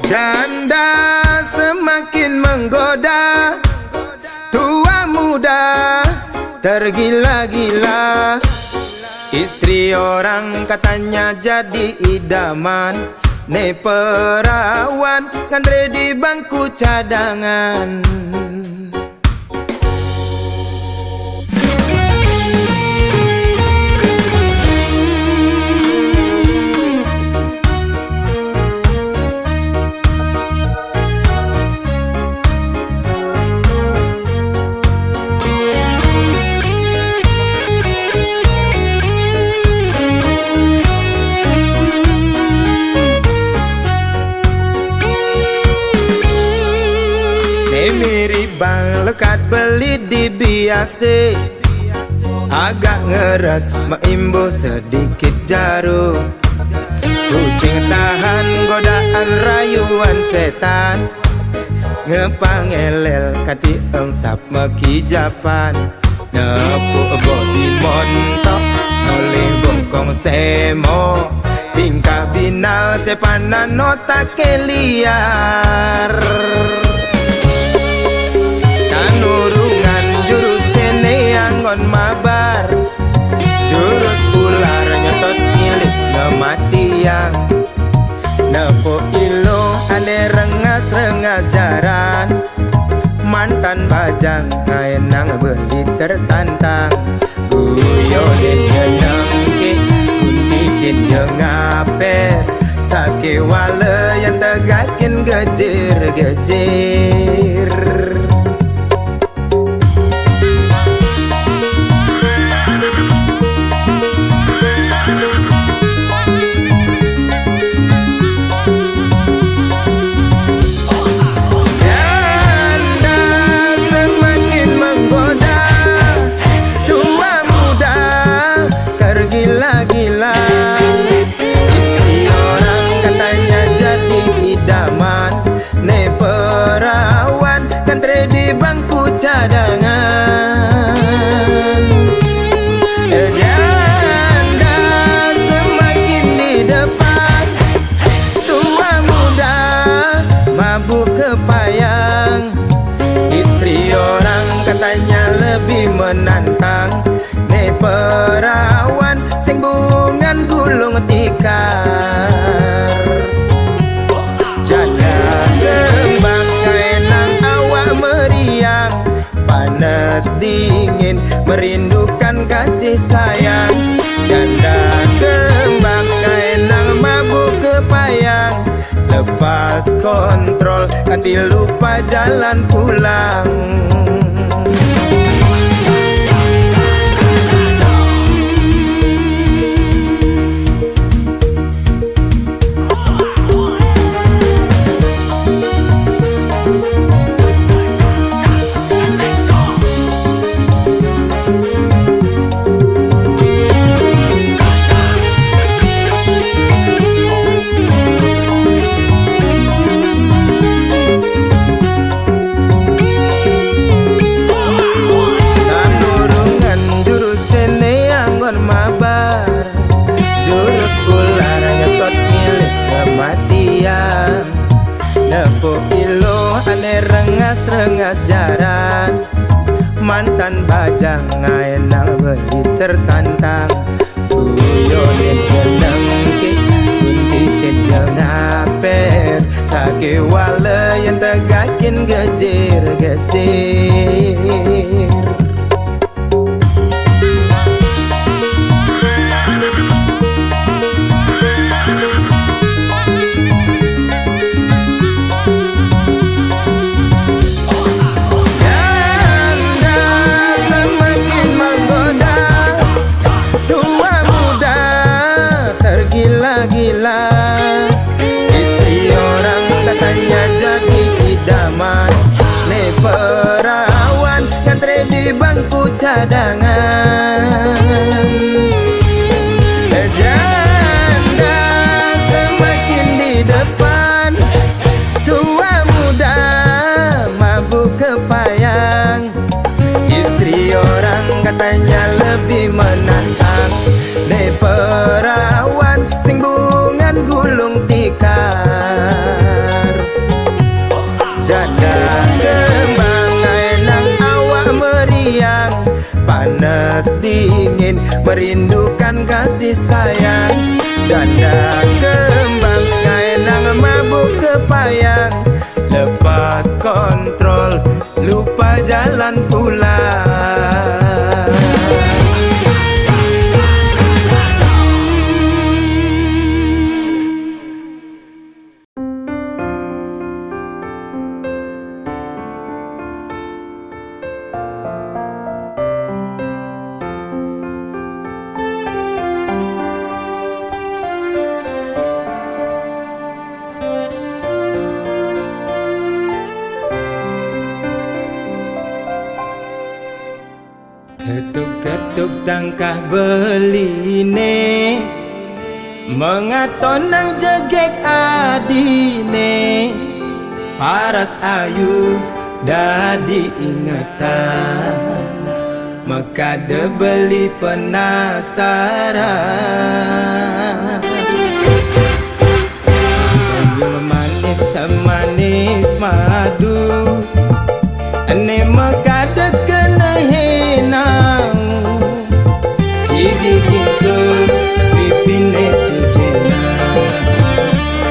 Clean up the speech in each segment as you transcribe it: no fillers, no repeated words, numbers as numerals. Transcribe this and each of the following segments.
Janda semakin menggoda, tua muda tergila-gila. Istri orang katanya jadi idaman, ne perawan ngantri di bangku cadangan. Mirip bang lekat beli di biasa, agak ngeras meimbo sedikit jarum. Pusing tahan godaan rayuan setan, ngepangelel kati engsap mekijapan. Nepuk bodi montok oleh bongkong semo, tingkah binal sepanan otak liar. Nurungan jurus sene anggon mabar, jurus ular nyotot milik kematian. Nepuk ilo ane rengas-rengas jaran, mantan bajang ngaenang beli tertantang. Guyonin nyenengke kuntikin jengaper, sake wale yang tegakin gejir-gejir. Gila-gila, istri orang katanya jadi idaman, ne perawan ngantri di bangku cadangan. Janda semakin di depan, tua muda mabuk kepayang. Istri orang katanya lebih menantang, ne perawan sing bungan gulung tikar. Janda kembang kaenang awak meriang, panas dingin merindukan kasih sayang. Janda kembang kaenang mabuk kepayang, lepas kontrol nanti lupa jalan pulang. Nepuk ilo ane rengas-rengas jaran, mantan bajang ngaenang beli tertantang. Guyonin nyenengke kuntikin jengaper, sake wale yang tegakin gejir-gejir. Gila-gila, istri orang katanya jadi idaman, ne perawan ngantri di bangku cadangan. Janda semakin di depan, tua muda mabuk kepayang. Istri orang katanya lebih menantang, ne perawan sing bungan gulung tikar. merindukan kasih sayang. Janda kembang ngaelang mabuk kepayang, lepas kontrol lupa jalan pulang. Ketuk-ketuk tangkah beline, mengaton nang jegek adine. Paras ayu dadi ingatan, mekade beli penasaran. Kambing manis semanis madu, ane mekade kena henang. Gigi gingsu pipine sujena,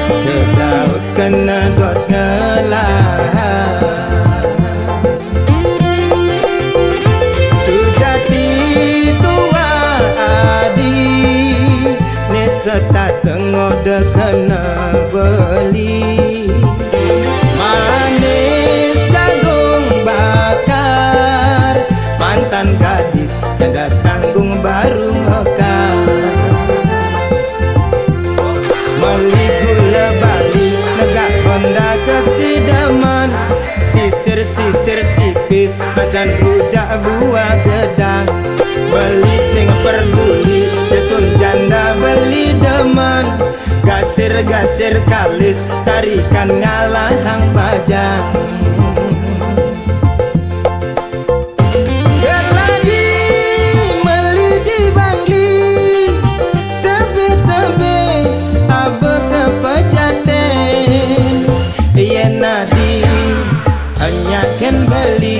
ke daud kena dot ngelah. Sujati tua adi, ne serta tengode kena beli. Manis jagung bakar, mantan gadis janda tanggung baru mekar. Meli gula bali negak Honda kesidaman, sisir-sisir tipis pesan rujak buah gedang. Beli sing peduli desun janda beli deman, gasir-gasir kalis tarikan ngalahang bajang. Ken beli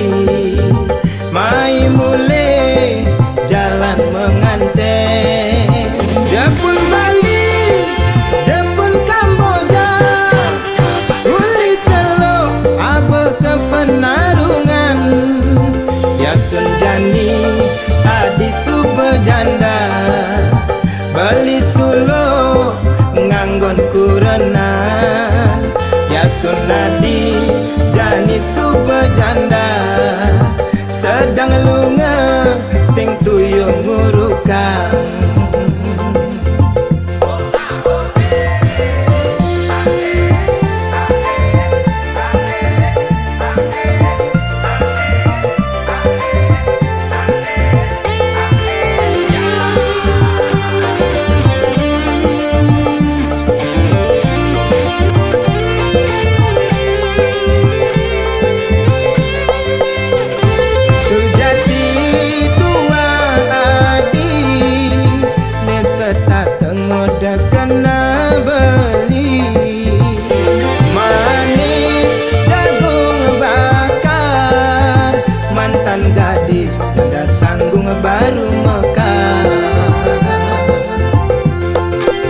mai mule jalan menganten. Jepun Bali, Jepun Kamboja, uli celo abe ke penarungan. Yasun jani adi sube janda, beli sulo nganggon kurenan. Yasun nadi jani sube janda, sedang lunga sing tuyung ngurukan. Baru mekar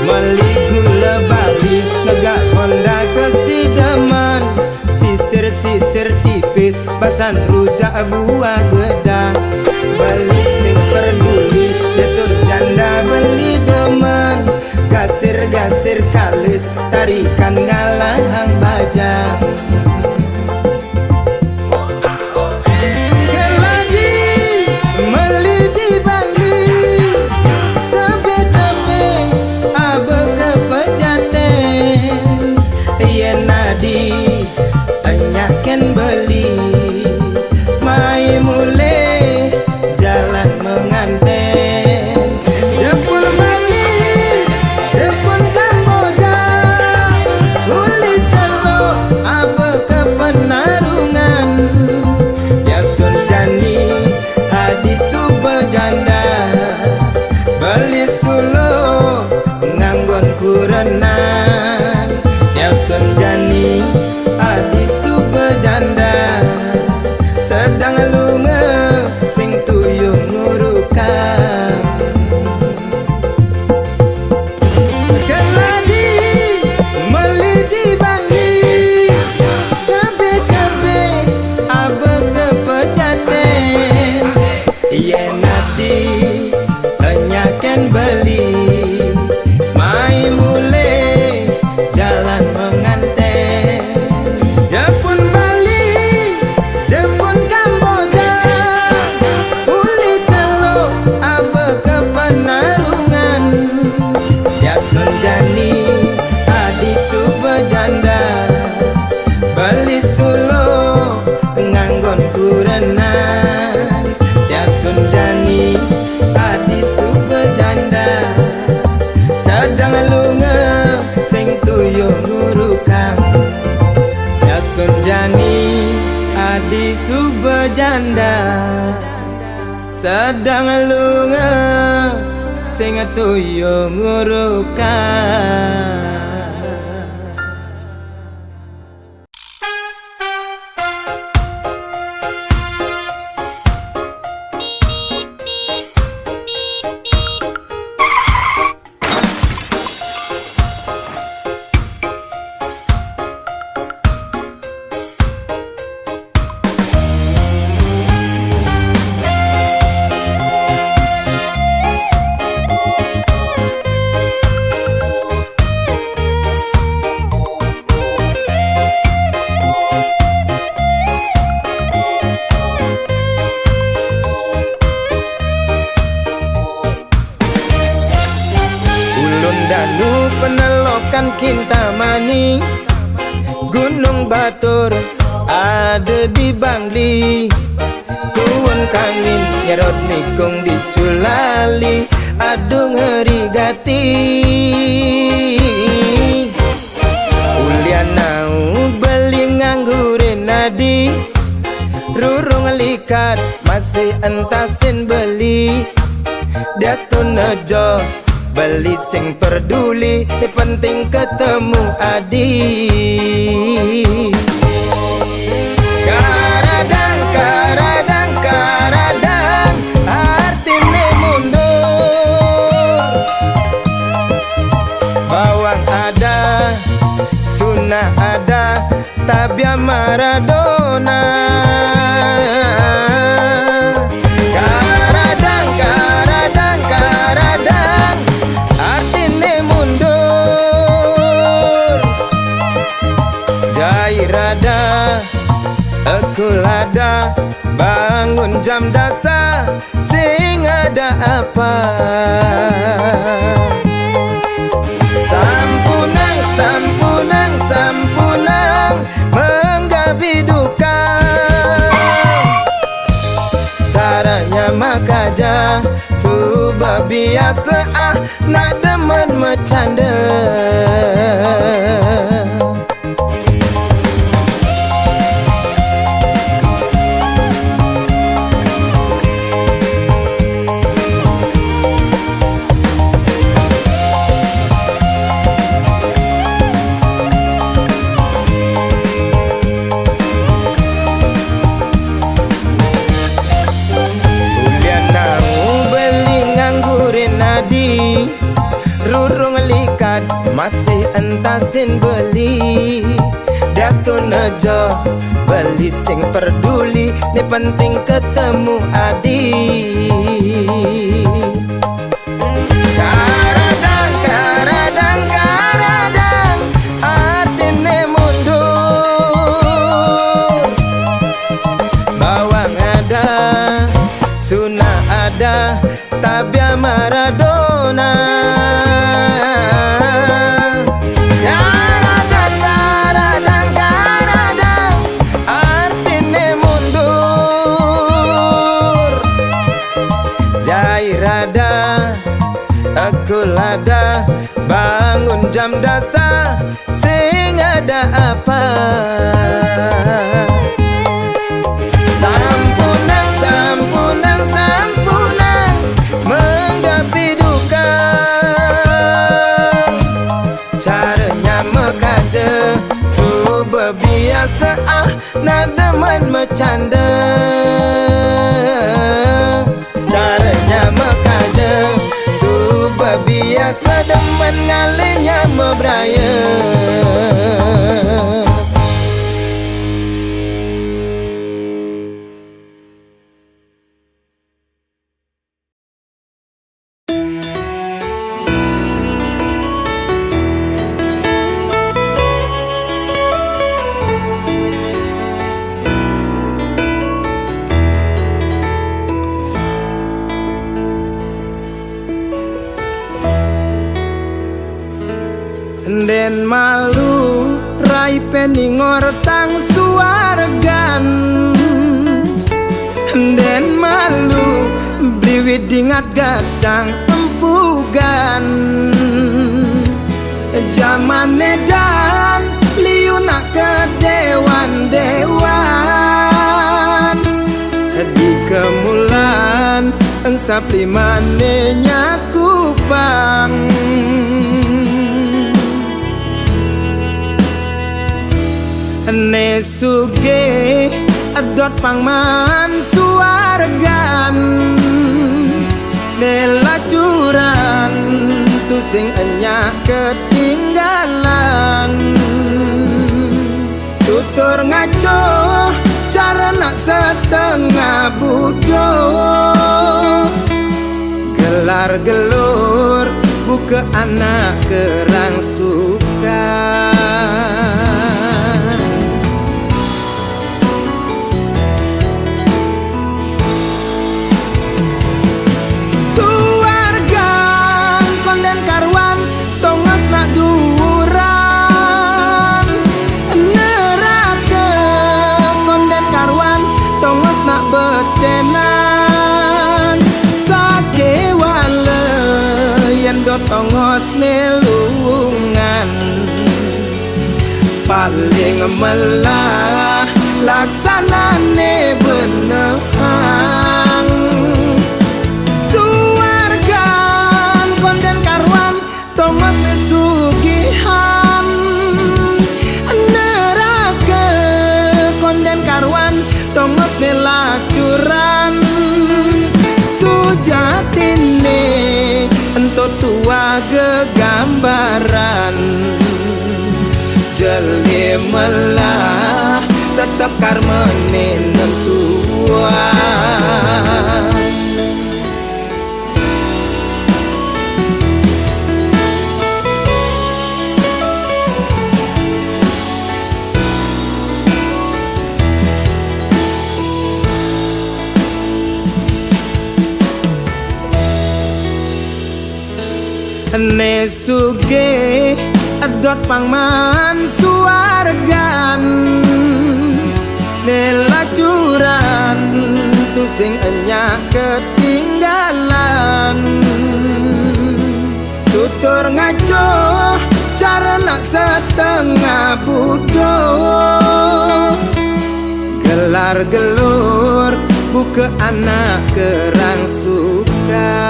meli gula bali negak Honda kesidaman, sisir-sisir tipis basan rujak buah gedang. Beli sing peduli desun janda beli deman, gasir-gasir kalis tarikan ngalahang bajang. Ken beli mai mule jalan menganten. Jepun Bali, Jepun Kamboja, uli celo abe janda sedang lunga sing tuyung ngurukan. Danu penelokan Kintamani, Gunung Batur ada di Bangli, Tuwon Kangin nyerot nikung di Culali, adung Herigati, Ulianau beli nganggurin nadi, Rurung likat masih entasin beli, Diastun Nejo beli sing peduli, penting ketemu adi. Karadang, karadang, karadang, artine mundur. Bawang ada, sunnah ada, tabia Maradona. Karadang, karadang, karadang, artine mundur. Jairada, ekulada, bangun jam dasar, sing ada apa? Sampunang, sampunang, sampunang, menggabi duka. Caranya makaja, subah biasa nak demen bercanda. Rurung likat masih entasin beli, Diastun Nejo beli sing peduli, ni penting ketemu adi. Karadang, karadang, karadang, artine mundur. Bawang ada, sunnah ada, tabia Maradona. Karadang, karadang, karadang, artine mundur. Jairada, ekulada, bangun jam dasar, sing ada apa? Sampunang, sampunang, sampunang, menggapi duka. Caranya mekaja, subah biasa nak demen bercanda. Caranya mekaja, subah biasa demen ngalinya mebraya. Den malu rai peningor tang suargan, den malu bliwit dingat gadang empugan. Zaman edan liuna ke dewan-dewan, saplimane nyakupang ne sugih adot pangman suwargan nelacuran tu sing enyak ketinggalan tutur ngaco cara nak setengah budo gelar gelur buka anak kerang suka tongos nelungan paling melah laksanane benehang suwargan konden karwan tongos nesugihan neraka konden karwan tongos nelacuran sujatine entot tua gegambaran jeli melah tetap karmene nentuan ne sugih adot pangman suwargan nelacuran tu sing enyak ketinggalan tutur ngaco cara nak setengah budo gelar gelur buka anak kerang suka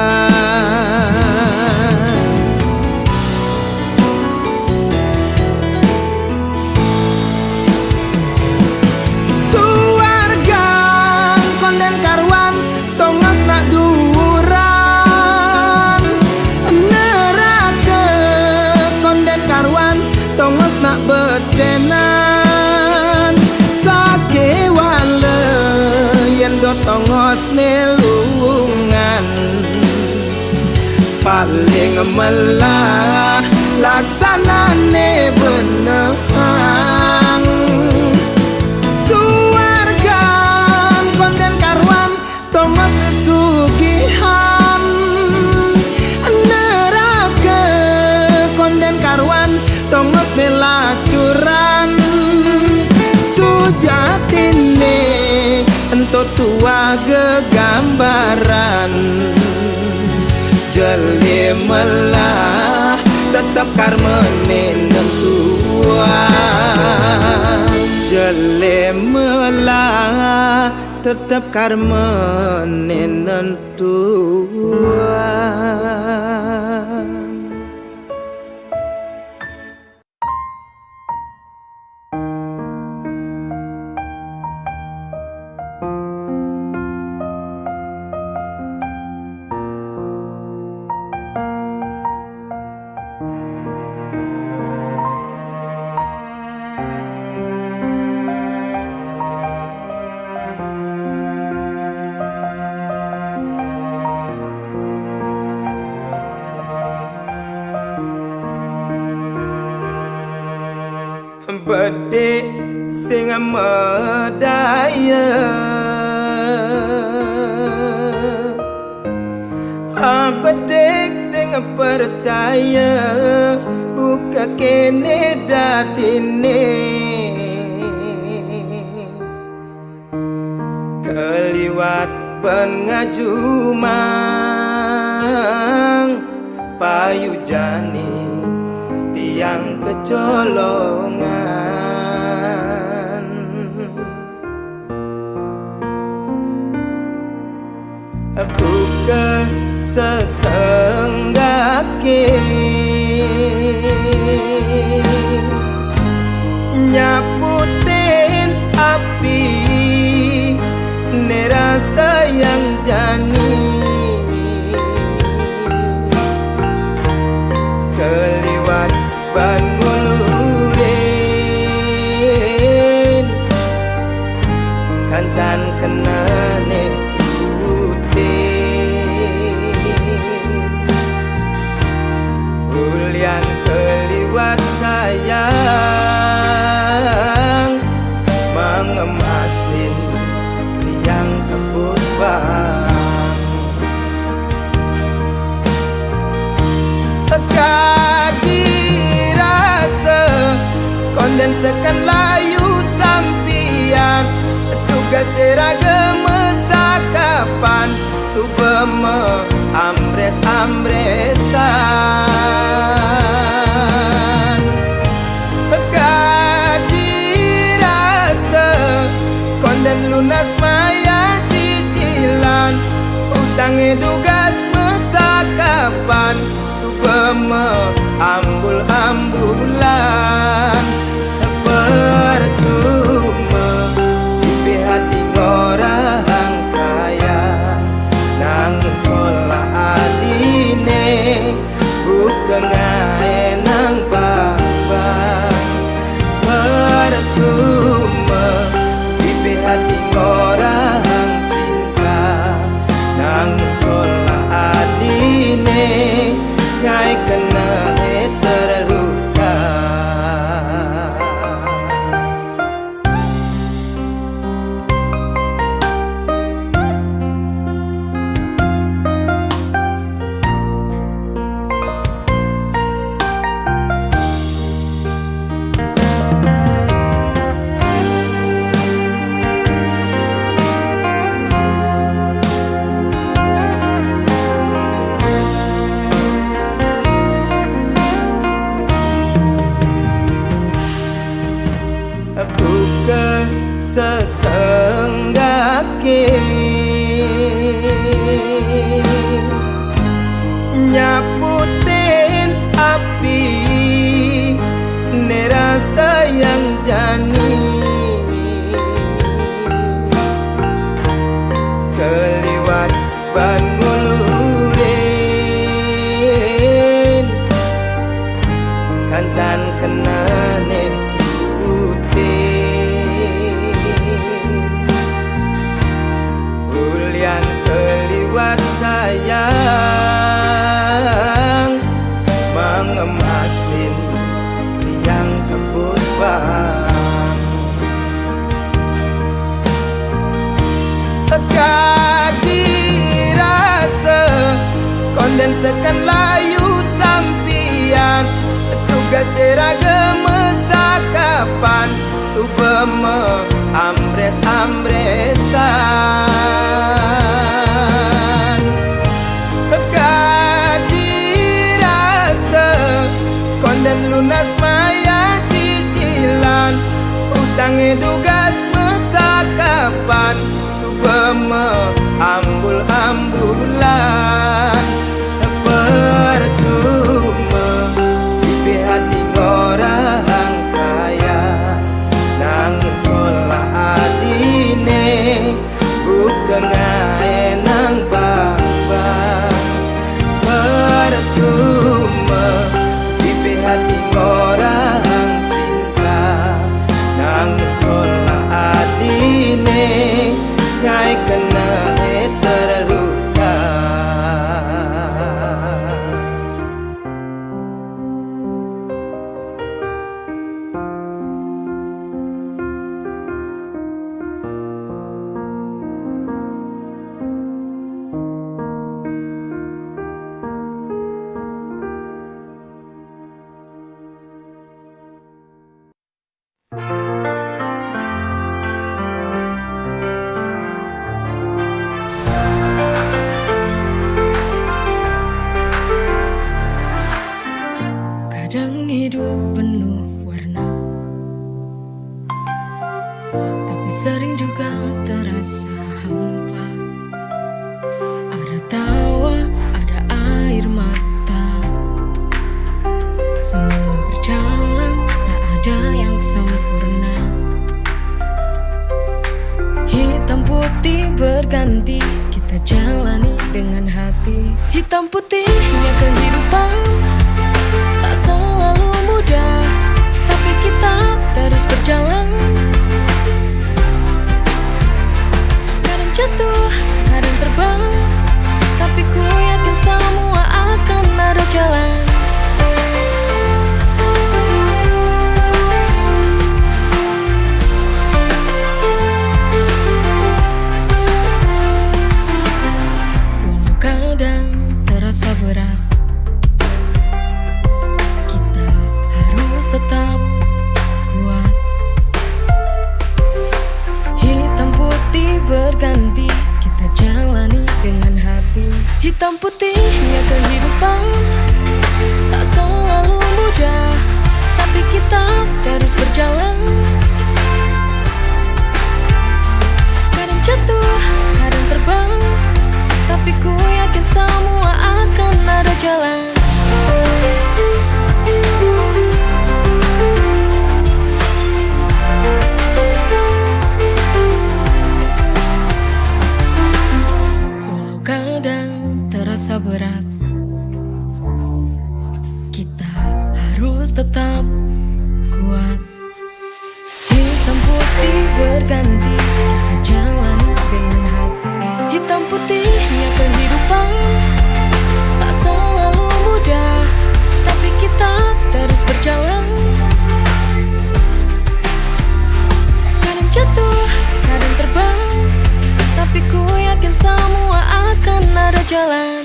betenan sake wale yen do tongos nelungan paling melah laksanane benehang suwargan konden karwan tongos nesugihan neraka konden karwan tongos nelacuran sujatine entot tua gegambaran jeli melah tetap karmene nentuan jeli melah tetap karmene nentuan. Bedek sing medaya bedek sing percaya buka kene dadine keliwat ben ngajumang payu jani tiang kecolongan buka sesenggake nyaputin api nerasa yang jani keliwat ban ngulurin sekancan kenane Hulian keliwat sayang mengemasin tiang kebus bang kadirase kondensekan layu sampian tugas seragam sakapan subeme ambres-ambresan kadirase konden lunas maya cicilan utange dugas mesakapan subeme ambul-ambulan percuma di hati ngorang sayang nangin sola adine bukan nang bang-bang percuma di hati ngorang cinta nangin sola adine ngai kena terluka bukan sesenggake nyaputin api nerasa yang jani keliwat ban ngulurin sekancan kenane Hulian keliwat sayang mengemasin tiang kebus bang kadirase kondensekan layu sampian tugas seragam sakapan subeme ambres-ambresan kadirase konden lunas maya cicilan utange dugas mesakapan subeme ambul-ambulan percuma di hati ngorang sayang nangin sola adine bukan nang bang-bang percuma di hati ngorang cinta nangin sola adine ngai kena terluka Kadang hidup penuh warna, sering juga terasa hampa. Ada tak berganti, kita jalani dengan hati. Hitam putihnya kehidupan tak selalu mudah, tapi kita terus berjalan. Kadang jatuh, kadang terbang, tapi ku yakin semua akan ada jalan. Walau kadang terasa berat, kita harus tetap kuat. Hitam putih berganti, kita jalani dengan hati. Hitam putihnya kehidupan tak selalu mudah, tapi kita terus berjalan. Kadang jatuh, kadang terbang, tapi ku yakin semua akan ada jalan. Walau kadang terasa berat, kita harus tetap kuat. Hitam putih berganti, kita jalani dengan hati. Hitam putihnya kehidupan tak selalu mudah, tapi kita terus berjalan. Kadang jatuh, kadang terbang, tapi ku yakin semua akan ada jalan.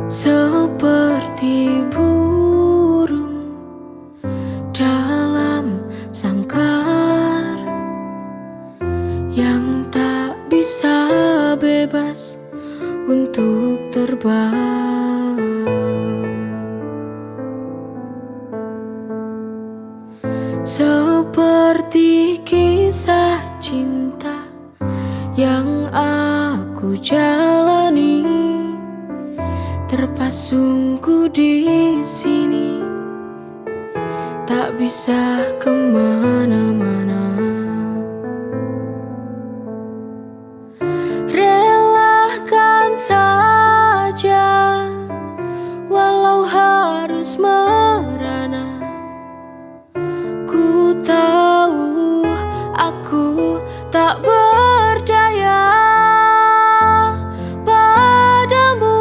seperti burung dalam sangkar yang tak bisa bebas untuk terbang. Seperti kisah cinta yang aku jalani, terpasungku di sini, tak bisa kemana-mana. Relakan saja, walau harus merana. Ku tahu aku tak berdaya padamu.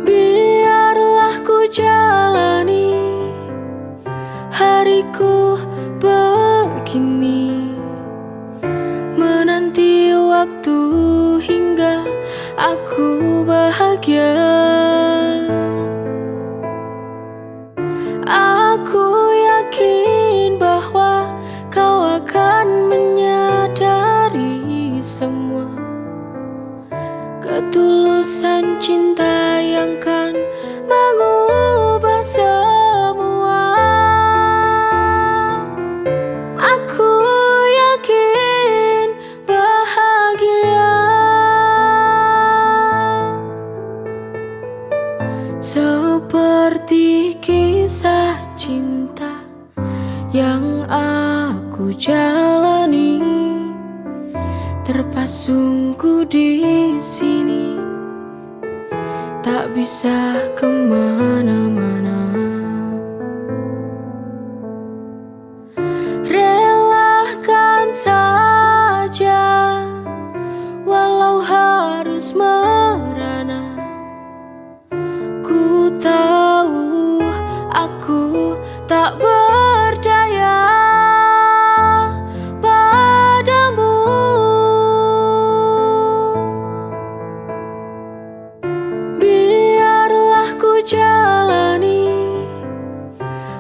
Biarlah ku jalani hariku begini, menanti waktu hingga aku bahagia. Aku yakin bahwa kau akan menyadari semua ketulusan cinta yang kan mengubah semua. Aku yakin bahagia seperti kisah cinta yang aku jalani, terpasungku di sini, tak bisa kemana-mana. Relakan saja, walau harus merana. Ku tahu aku tak berdaya padamu. Biarlah ku jalani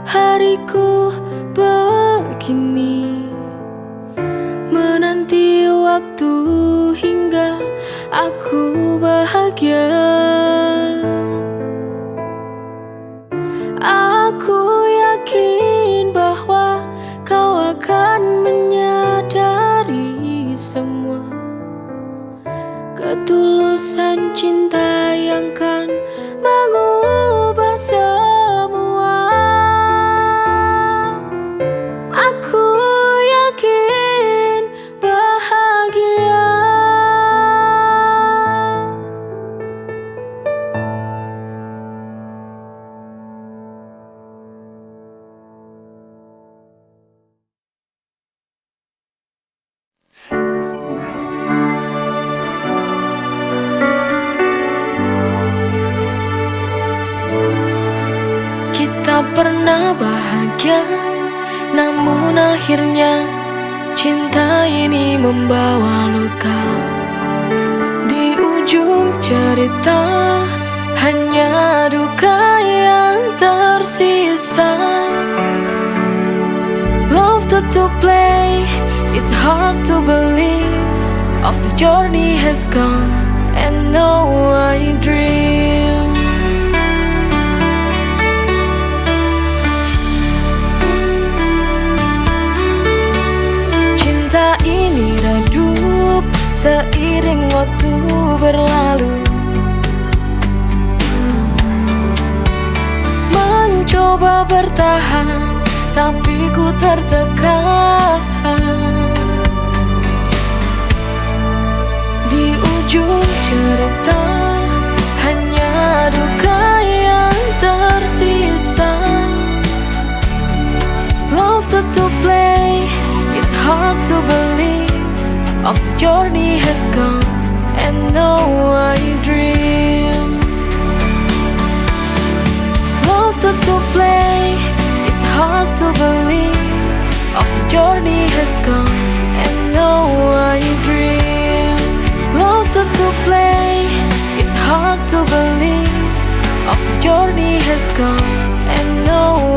hariku begini, menanti waktu hingga aku bahagia. Aku yakin bahwa kau akan menyadari semua ketulusan cinta yang kan mengubah semua. Aku yakin bahagia. Kita pernah bahagia, namun akhirnya cinta ini membawa luka. Di ujung cerita hanya duka yang tersisa. Love to play, it's hard to believe. Of the journey has gone, and now I dream. Cinta ini redup seiring waktu berlalu. Mencoba bertahan, tapi ku tertekan. Di ujung cerita hanya duka yang tersisa. Love to play, it's hard to believe. Of the journey has gone, and now I dream. Love to play, it's hard to believe. Of the journey has gone, and now I dream. play. It's hard to believe. Of the journey has gone and no